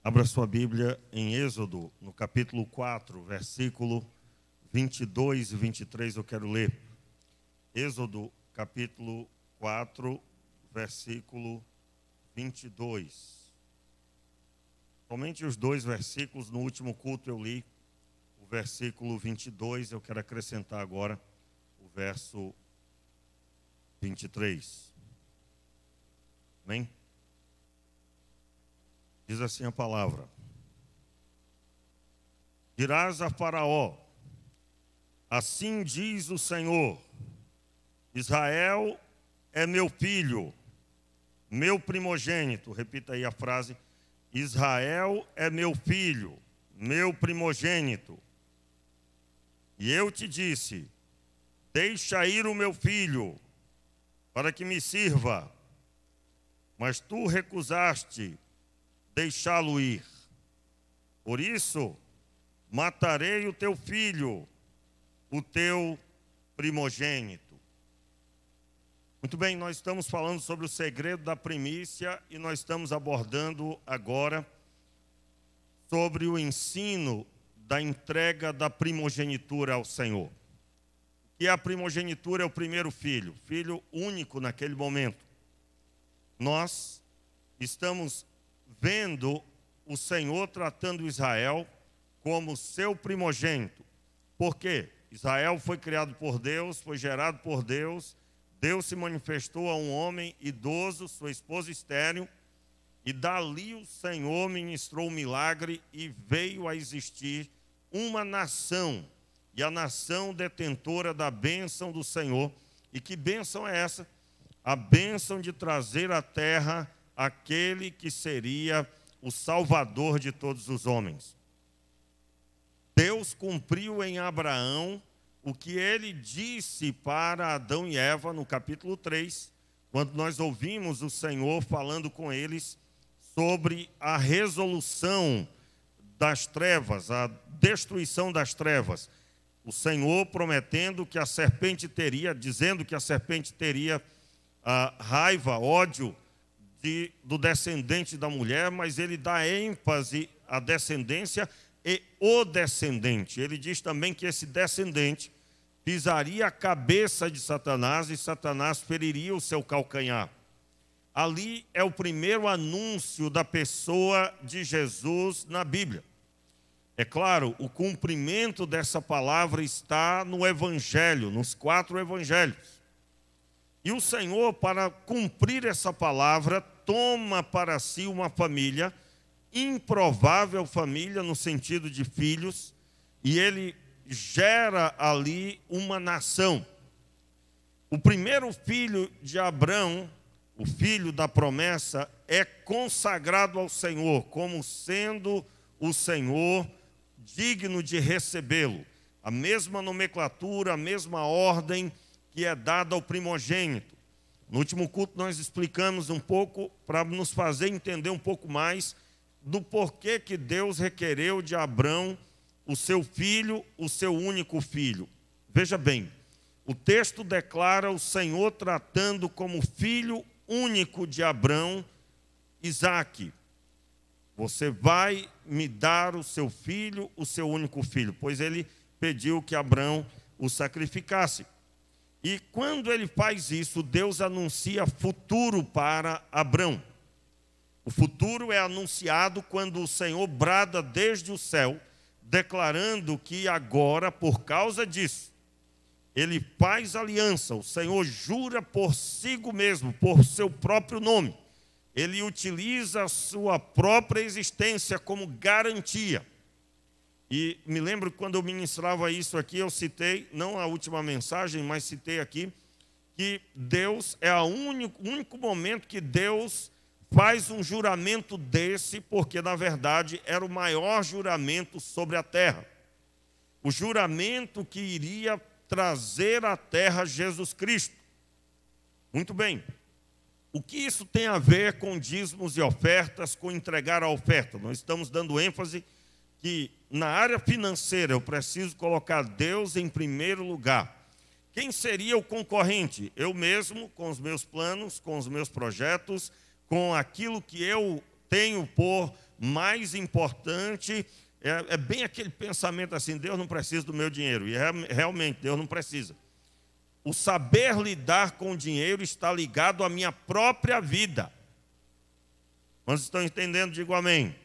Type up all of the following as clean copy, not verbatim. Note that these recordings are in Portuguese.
Abra sua Bíblia em Êxodo, no capítulo 4, versículo 22 e 23, eu quero ler. Êxodo, capítulo 4, versículo 22. Somente os dois versículos, no último culto eu li o versículo 22, eu quero acrescentar agora o verso 23. Amém? Diz assim a palavra: dirás a Faraó, assim diz o Senhor, Israel é meu filho, meu primogênito. Repita aí a frase: Israel é meu filho, meu primogênito. E eu te disse, deixa ir o meu filho, para que me sirva. Mas tu recusaste deixá-lo ir. Por isso, matarei o teu filho, o teu primogênito. Muito bem, nós estamos falando sobre o segredo da primícia e nós estamos abordando agora sobre o ensino da entrega da primogenitura ao Senhor. Que a primogenitura é o primeiro filho, filho único naquele momento. Nós estamos vendo o Senhor tratando Israel como seu primogênito. Por quê? Israel foi criado por Deus, foi gerado por Deus. Deus se manifestou a um homem idoso, sua esposa estéril, e dali o Senhor ministrou um milagre e veio a existir uma nação, e a nação detentora da bênção do Senhor. E que bênção é essa? A bênção de trazer à terra aquele que seria o Salvador de todos os homens. Deus cumpriu em Abraão o que ele disse para Adão e Eva no capítulo 3, quando nós ouvimos o Senhor falando com eles sobre a resolução das trevas, a destruição das trevas. O Senhor prometendo que a serpente teria, dizendo que a serpente teria raiva, ódio do descendente da mulher, mas ele dá ênfase à descendência e o descendente. Ele diz também que esse descendente pisaria a cabeça de Satanás e Satanás feriria o seu calcanhar. Ali é o primeiro anúncio da pessoa de Jesus na Bíblia. É claro, o cumprimento dessa palavra está no Evangelho, nos 4 Evangelhos. E o Senhor, para cumprir essa palavra, toma para si uma família, improvável família no sentido de filhos, e ele gera ali uma nação. O primeiro filho de Abrão, o filho da promessa, é consagrado ao Senhor, como sendo o Senhor digno de recebê-lo. A mesma nomenclatura, a mesma ordem que é dada ao primogênito. No último culto nós explicamos um pouco para nos fazer entender um pouco mais do porquê que Deus requereu de Abrão o seu filho, o seu único filho. Veja bem, o texto declara o Senhor tratando como filho único de Abrão, Isaque. Você vai me dar o seu filho, o seu único filho, pois ele pediu que Abrão o sacrificasse. E quando ele faz isso, Deus anuncia futuro para Abrão. O futuro é anunciado quando o Senhor brada desde o céu, declarando que agora, por causa disso, ele faz aliança. O Senhor jura por si mesmo, por seu próprio nome. Ele utiliza a sua própria existência como garantia. E me lembro que quando eu ministrava isso aqui, eu citei, não a última mensagem, mas citei aqui, que Deus é o único momento que Deus faz um juramento desse, porque na verdade era o maior juramento sobre a terra. O juramento que iria trazer à terra Jesus Cristo. Muito bem. O que isso tem a ver com dízimos e ofertas, com entregar a oferta? Nós estamos dando ênfase que na área financeira eu preciso colocar Deus em primeiro lugar. Quem seria o concorrente? Eu mesmo, com os meus planos, com os meus projetos, com aquilo que eu tenho por mais importante, é bem aquele pensamento assim: Deus não precisa do meu dinheiro. E realmente, Deus não precisa. O saber lidar com o dinheiro está ligado à minha própria vida. Quantos estão entendendo? Digo amém.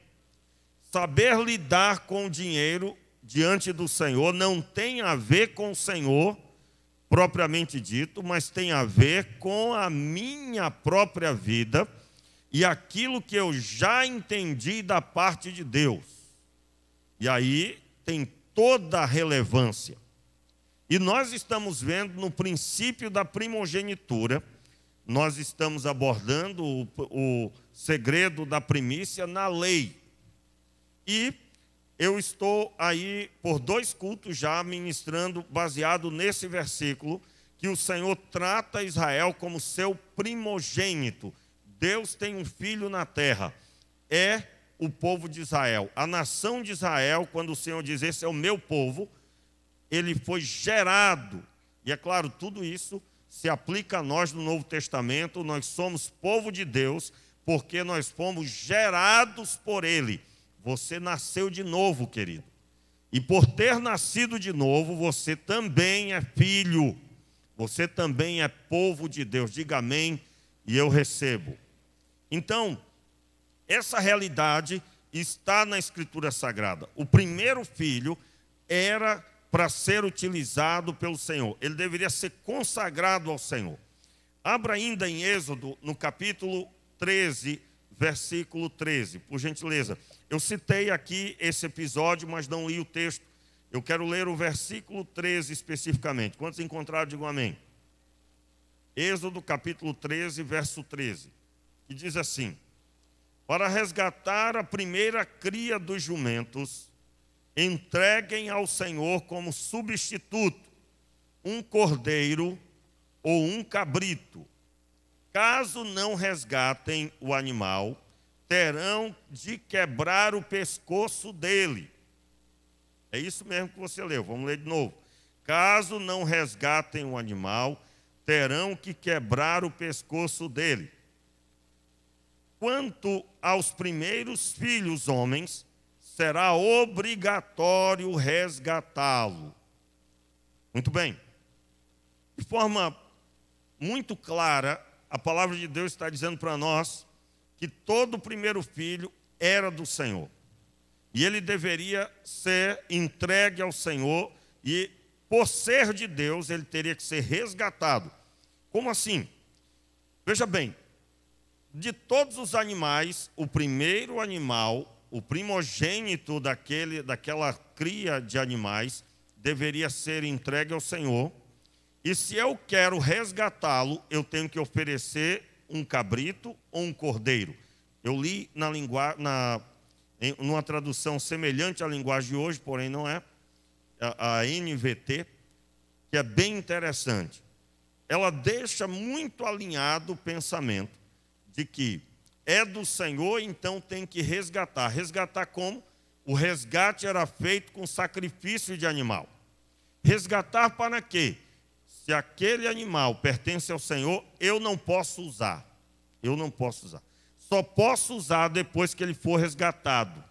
Saber lidar com o dinheiro diante do Senhor não tem a ver com o Senhor propriamente dito, mas tem a ver com a minha própria vida e aquilo que eu já entendi da parte de Deus. E aí tem toda a relevância. E nós estamos vendo no princípio da primogenitura, nós estamos abordando o segredo da primícia na lei. E eu estou aí por 2 cultos já ministrando baseado nesse versículo, que o Senhor trata Israel como seu primogênito. Deus tem um filho na terra, é o povo de Israel. A nação de Israel, quando o Senhor diz: esse é o meu povo, ele foi gerado. E é claro, tudo isso se aplica a nós no Novo Testamento. Nós somos povo de Deus porque nós fomos gerados por ele. Você nasceu de novo, querido. E por ter nascido de novo, você também é filho. Você também é povo de Deus. Diga amém e eu recebo. Então, essa realidade está na Escritura Sagrada. O primeiro filho era para ser utilizado pelo Senhor. Ele deveria ser consagrado ao Senhor. Abra ainda em Êxodo, no capítulo 13, versículo 13, por gentileza. Eu citei aqui esse episódio, mas não li o texto. Eu quero ler o versículo 13 especificamente. Quantos encontraram, digam amém. Êxodo capítulo 13, verso 13. Que diz assim: para resgatar a primeira cria dos jumentos, entreguem ao Senhor como substituto um cordeiro ou um cabrito. Caso não resgatem o animal, terão de quebrar o pescoço dele. É isso mesmo que você leu, vamos ler de novo. Caso não resgatem o animal, terão que quebrar o pescoço dele. Quanto aos primeiros filhos homens, será obrigatório resgatá-lo. Muito bem. De forma muito clara, a palavra de Deus está dizendo para nós que todo primeiro filho era do Senhor. E ele deveria ser entregue ao Senhor e, por ser de Deus, ele teria que ser resgatado. Como assim? Veja bem, de todos os animais, o primeiro animal, o primogênito daquela cria de animais, deveria ser entregue ao Senhor. E se eu quero resgatá-lo, eu tenho que oferecer um cabrito ou um cordeiro. Eu li numa tradução semelhante à linguagem de hoje, porém não é, a NVT, que é bem interessante. Ela deixa muito alinhado o pensamento de que é do Senhor, então tem que resgatar. Resgatar como? O resgate era feito com sacrifício de animal. Resgatar para quê? Se aquele animal pertence ao Senhor, eu não posso usar. Eu não posso usar. Só posso usar depois que ele for resgatado.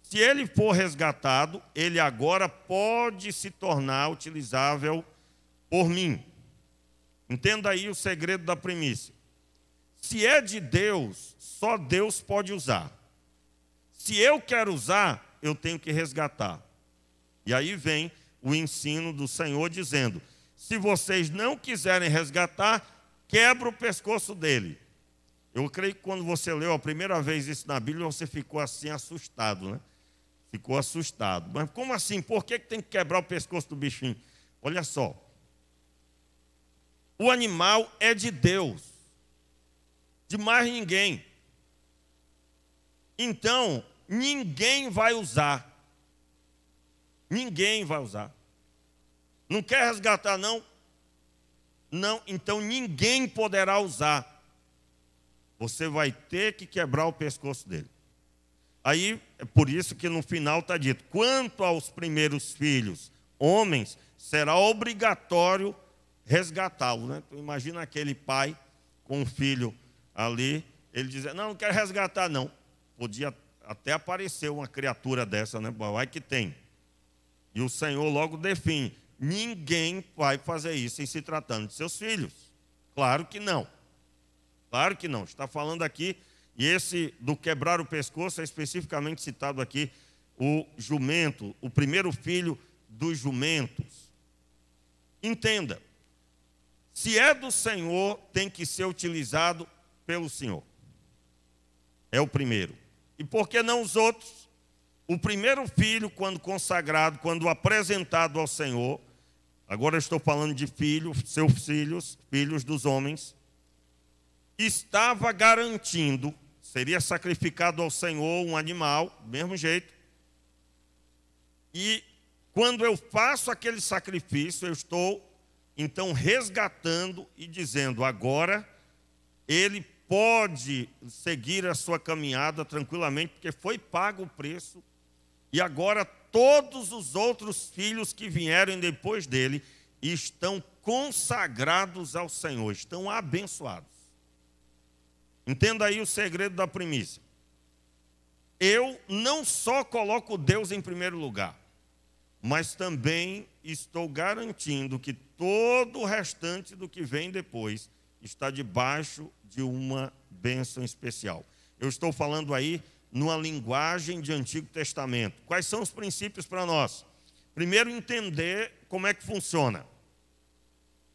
Se ele for resgatado, ele agora pode se tornar utilizável por mim. Entenda aí o segredo da primícia. Se é de Deus, só Deus pode usar. Se eu quero usar, eu tenho que resgatar. E aí vem o ensino do Senhor dizendo: se vocês não quiserem resgatar, quebra o pescoço dele. Eu creio que quando você leu a primeira vez isso na Bíblia, você ficou assim assustado, né? Ficou assustado. Mas como assim? Por que tem que quebrar o pescoço do bichinho? Olha só. O animal é de Deus. De mais ninguém. Então, ninguém vai usar. Ninguém vai usar. Não quer resgatar, não? Não, então ninguém poderá usar. Você vai ter que quebrar o pescoço dele. Aí, é por isso que no final está dito: quanto aos primeiros filhos, homens, será obrigatório resgatá-lo. Né? Então, imagina aquele pai com um filho ali, ele diz: não quero resgatar, não. podia até aparecer uma criatura dessa, né? Vai que tem. E o Senhor logo define: ninguém vai fazer isso em se tratando de seus filhos. Claro que não. Claro que não. Está falando aqui, e esse do quebrar o pescoço é especificamente citado aqui, o jumento, o primeiro filho dos jumentos. Entenda, se é do Senhor, tem que ser utilizado pelo Senhor. É o primeiro. E por que não os outros? O primeiro filho, quando consagrado, quando apresentado ao Senhor, agora eu estou falando de filhos, seus filhos, filhos dos homens, estava garantindo, seria sacrificado ao Senhor um animal, do mesmo jeito. E quando eu faço aquele sacrifício, eu estou então resgatando e dizendo: agora ele pode seguir a sua caminhada tranquilamente, porque foi pago o preço, e agora todos os outros filhos que vieram depois dele estão consagrados ao Senhor, estão abençoados. Entenda aí o segredo da primícia. Eu não só coloco Deus em primeiro lugar, mas também estou garantindo que todo o restante do que vem depois está debaixo de uma bênção especial. Eu estou falando aí numa linguagem de Antigo Testamento. Quais são os princípios para nós? Primeiro, entender como é que funciona.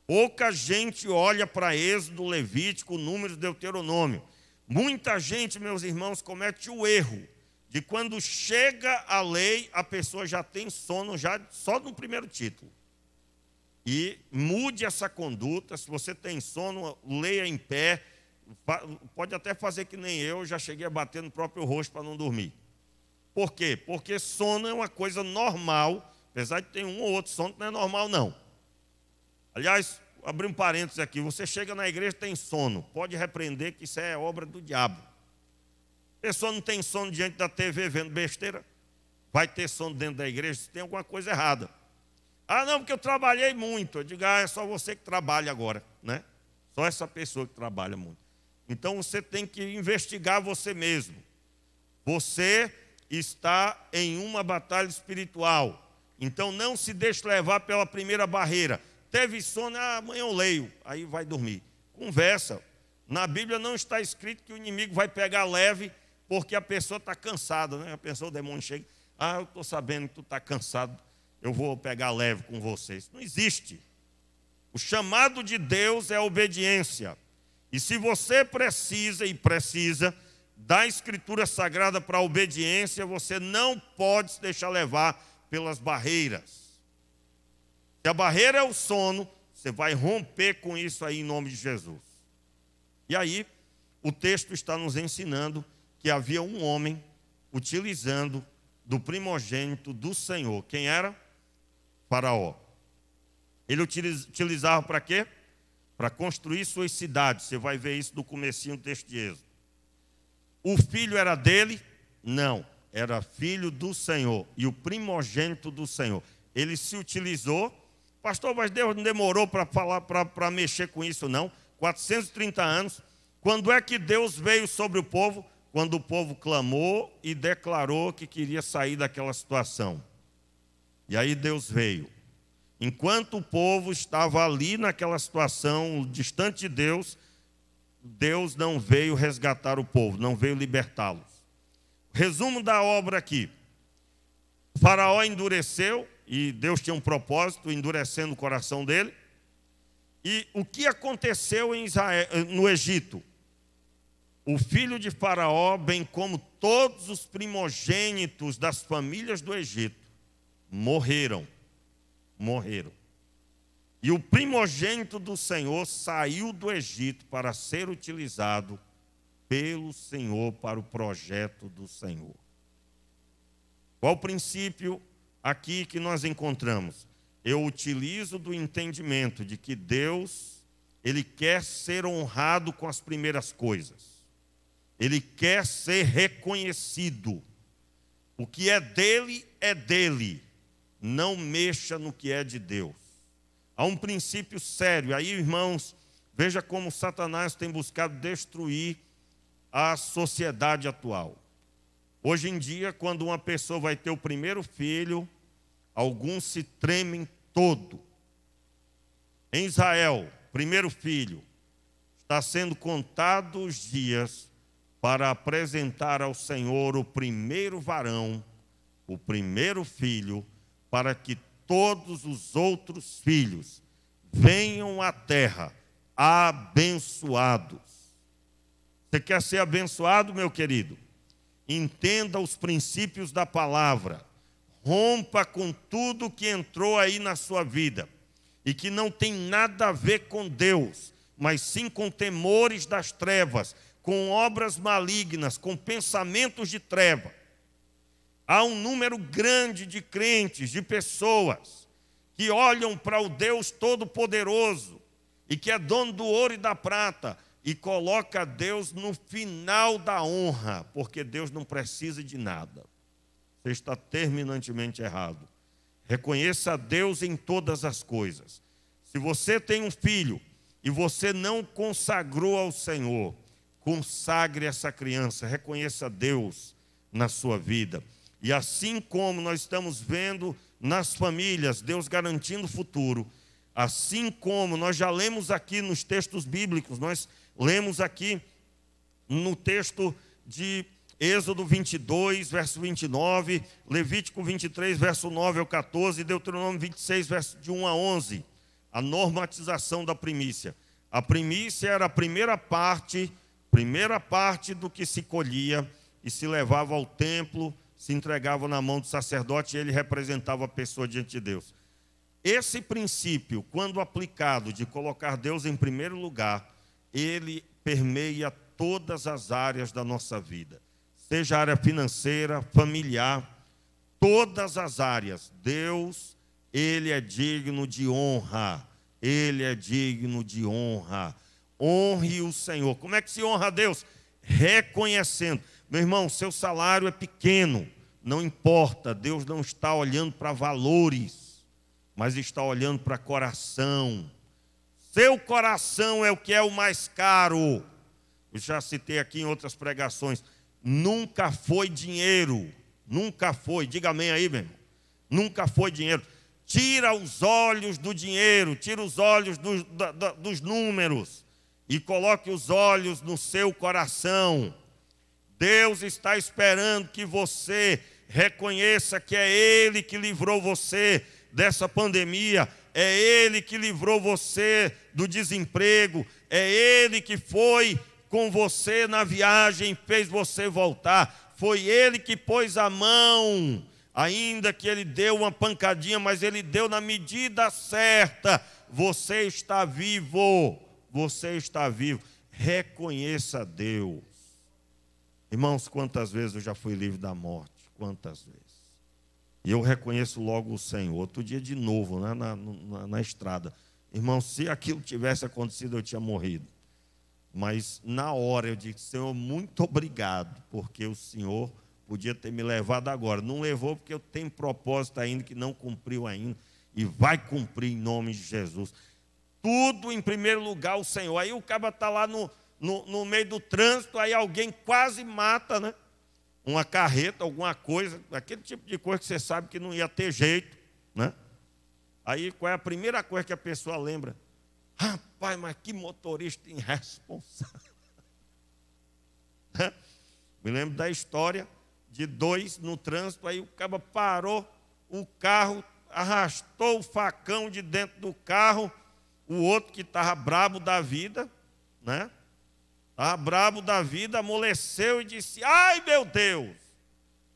Pouca gente olha para Êxodo, Levítico, Números, Deuteronômio. Muita gente, meus irmãos, comete o erro de quando chega a lei, a pessoa já tem sono já só no primeiro título. E mude essa conduta. Se você tem sono, leia em pé. Pode até fazer que nem eu, já cheguei a bater no próprio rosto para não dormir. Por quê? Porque sono é uma coisa normal, apesar de ter um ou outro sono que não é normal, não. Aliás, abrir um parênteses aqui, você chega na igreja e tem sono, pode repreender que isso é obra do diabo. A pessoa não tem sono diante da TV vendo besteira, vai ter sono dentro da igreja, se tem alguma coisa errada. Ah, não, porque eu trabalhei muito. Eu digo: ah, é só você que trabalha agora, né? Só essa pessoa que trabalha muito. Então você tem que investigar você mesmo. Você está em uma batalha espiritual. Então não se deixe levar pela primeira barreira. Teve sono, amanhã eu leio, aí vai dormir. Conversa. Na Bíblia não está escrito que o inimigo vai pegar leve porque a pessoa está cansada, né? A pessoa, o demônio chega: ah, eu estou sabendo que tu está cansado, eu vou pegar leve com vocês. Não existe. O chamado de Deus é a obediência. E se você precisa da Escritura Sagrada para a obediência, você não pode se deixar levar pelas barreiras. Se a barreira é o sono, você vai romper com isso aí em nome de Jesus. E aí, o texto está nos ensinando que havia um homem utilizando do primogênito do Senhor. Quem era? Faraó. Ele utilizava para quê? Para construir suas cidades. Você vai ver isso no comecinho do texto de Êxodo. O filho era dele? Não. Era filho do Senhor e o primogênito do Senhor. Ele se utilizou. Pastor, mas Deus não demorou para mexer com isso, não. 430 anos. Quando é que Deus veio sobre o povo? Quando o povo clamou e declarou que queria sair daquela situação. E aí Deus veio. Enquanto o povo estava ali naquela situação, distante de Deus, Deus não veio resgatar o povo, não veio libertá-los. Resumo da obra aqui. O Faraó endureceu, e Deus tinha um propósito, endurecendo o coração dele. E o que aconteceu em Israel, no Egito? O filho de Faraó, bem como todos os primogênitos das famílias do Egito, morreram. E o primogênito do Senhor saiu do Egito para ser utilizado pelo Senhor para o projeto do Senhor. Qual o princípio aqui que nós encontramos? Eu utilizo do entendimento de que Deus, Ele quer ser honrado com as primeiras coisas. Ele quer ser reconhecido. O que é dele é dele. Não mexa no que é de Deus. Há um princípio sério. Aí, irmãos, veja como Satanás tem buscado destruir a sociedade atual. Hoje em dia, quando uma pessoa vai ter o primeiro filho, alguns se tremem todo. Em Israel, primeiro filho, está sendo contado os dias para apresentar ao Senhor o primeiro varão, o primeiro filho, para que todos os outros filhos venham à terra abençoados. Você quer ser abençoado, meu querido? Entenda os princípios da palavra. Rompa com tudo que entrou aí na sua vida e que não tem nada a ver com Deus, mas sim com temores das trevas, com obras malignas, com pensamentos de treva. Há um número grande de crentes, de pessoas, que olham para o Deus Todo-Poderoso e que é dono do ouro e da prata e coloca Deus no final da honra, porque Deus não precisa de nada. Você está terminantemente errado. Reconheça a Deus em todas as coisas. Se você tem um filho e você não consagrou ao Senhor, consagre essa criança, reconheça Deus na sua vida. E assim como nós estamos vendo nas famílias, Deus garantindo o futuro, assim como nós já lemos aqui nos textos bíblicos, nós lemos aqui no texto de Êxodo 22, verso 29, Levítico 23, verso 9 ao 14, e Deuteronômio 26, verso de 1 a 11, a normatização da primícia. A primícia era a primeira parte do que se colhia e se levava ao templo, se entregava na mão do sacerdote e ele representava a pessoa diante de Deus. Esse princípio, quando aplicado de colocar Deus em primeiro lugar, ele permeia todas as áreas da nossa vida. Seja a área financeira, familiar, todas as áreas. Deus, ele é digno de honra. Ele é digno de honra. Honre o Senhor. Como é que se honra a Deus? Reconhecendo. Meu irmão, seu salário é pequeno, não importa, Deus não está olhando para valores, mas está olhando para coração. Seu coração é o que é o mais caro. Eu já citei aqui em outras pregações, nunca foi dinheiro, nunca foi, diga amém aí, meu irmão, nunca foi dinheiro. Tira os olhos do dinheiro, tira os olhos dos números e coloque os olhos no seu coração. Deus está esperando que você reconheça que é Ele que livrou você dessa pandemia, é Ele que livrou você do desemprego, é Ele que foi com você na viagem, fez você voltar, foi Ele que pôs a mão, ainda que Ele deu uma pancadinha, mas Ele deu na medida certa. Você está vivo, você está vivo. Reconheça Deus. Irmãos, quantas vezes eu já fui livre da morte? Quantas vezes? E eu reconheço logo o Senhor. Outro dia de novo, né, na estrada. Irmão, se aquilo tivesse acontecido, eu tinha morrido. Mas na hora eu disse, Senhor, muito obrigado, porque o Senhor podia ter me levado agora. Não levou porque eu tenho propósito ainda que não cumpriu ainda. E vai cumprir em nome de Jesus. Tudo em primeiro lugar o Senhor. Aí o cara está lá no meio do trânsito, aí alguém quase mata, né? Uma carreta, alguma coisa, aquele tipo de coisa que você sabe que não ia ter jeito, né? Aí qual é a primeira coisa que a pessoa lembra? Rapaz, mas que motorista irresponsável. Me lembro da história de dois no trânsito, aí o cara parou o carro, arrastou o facão de dentro do carro, o outro que estava brabo da vida, né? Estava brabo da vida, amoleceu e disse, ai meu Deus!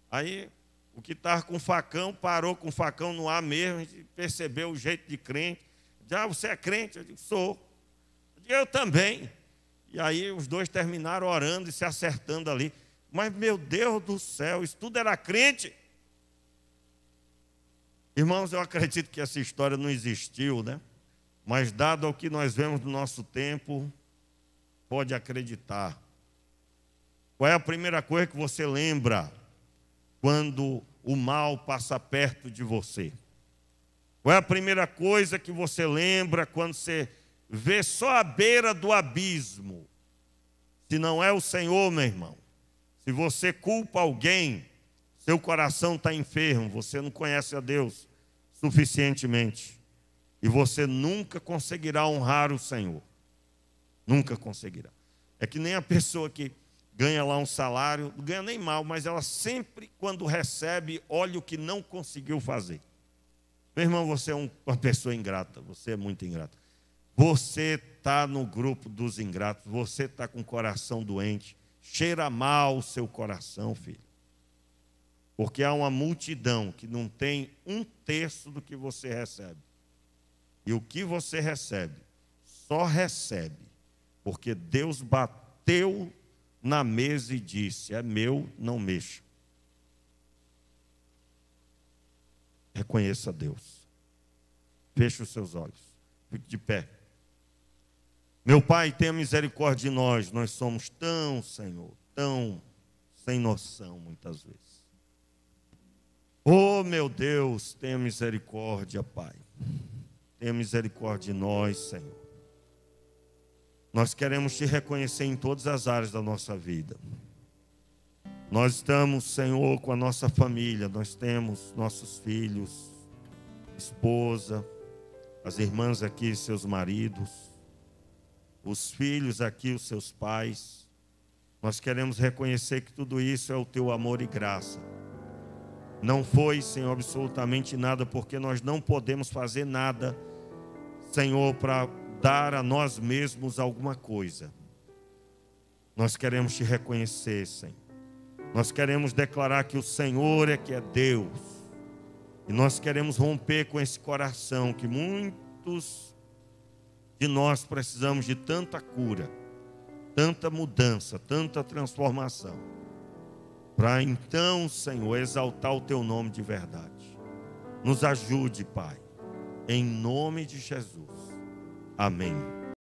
Aí o que estava com o facão, parou com o facão no ar mesmo, percebeu o jeito de crente. Já você é crente? Eu digo, sou. Eu digo, eu também. E aí os dois terminaram orando e se acertando ali. Mas meu Deus do céu, isso tudo era crente? Irmãos, eu acredito que essa história não existiu, né? Mas dado o que nós vemos no nosso tempo, pode acreditar. Qual é a primeira coisa que você lembra quando o mal passa perto de você? Qual é a primeira coisa que você lembra quando você vê só a beira do abismo? Se não é o Senhor, meu irmão, Se você culpa alguém, seu coração está enfermo, você não conhece a Deus suficientemente. E você nunca conseguirá honrar o Senhor. Nunca conseguirá. É que nem a pessoa que ganha lá um salário, não ganha nem mal, mas ela sempre, quando recebe, olha o que não conseguiu fazer. Meu irmão, você é uma pessoa ingrata, você é muito ingrato. Você está no grupo dos ingratos, você está com o coração doente, cheira mal o seu coração, filho. Porque há uma multidão que não tem 1/3 do que você recebe. E o que você recebe, só recebe porque Deus bateu na mesa e disse: é meu, não mexa. Reconheça Deus. Feche os seus olhos. Fique de pé. Meu Pai, tenha misericórdia de nós. Nós somos tão, Senhor, tão sem noção muitas vezes. Oh, meu Deus, tenha misericórdia, Pai. Tenha misericórdia de nós, Senhor. Nós queremos te reconhecer em todas as áreas da nossa vida. Nós estamos, Senhor, com a nossa família. Nós temos nossos filhos, esposa, as irmãs aqui, seus maridos, os filhos aqui, os seus pais. Nós queremos reconhecer que tudo isso é o teu amor e graça. Não foi, Senhor, absolutamente nada, porque nós não podemos fazer nada, Senhor, para dar a nós mesmos alguma coisa. Nós queremos te reconhecer, Senhor. Nós queremos declarar que o Senhor é que é Deus. E nós queremos romper com esse coração que muitos de nós precisamos de tanta cura, tanta mudança, tanta transformação. Para então, Senhor, exaltar o teu nome de verdade. Nos ajude, Pai. Em nome de Jesus. Amém.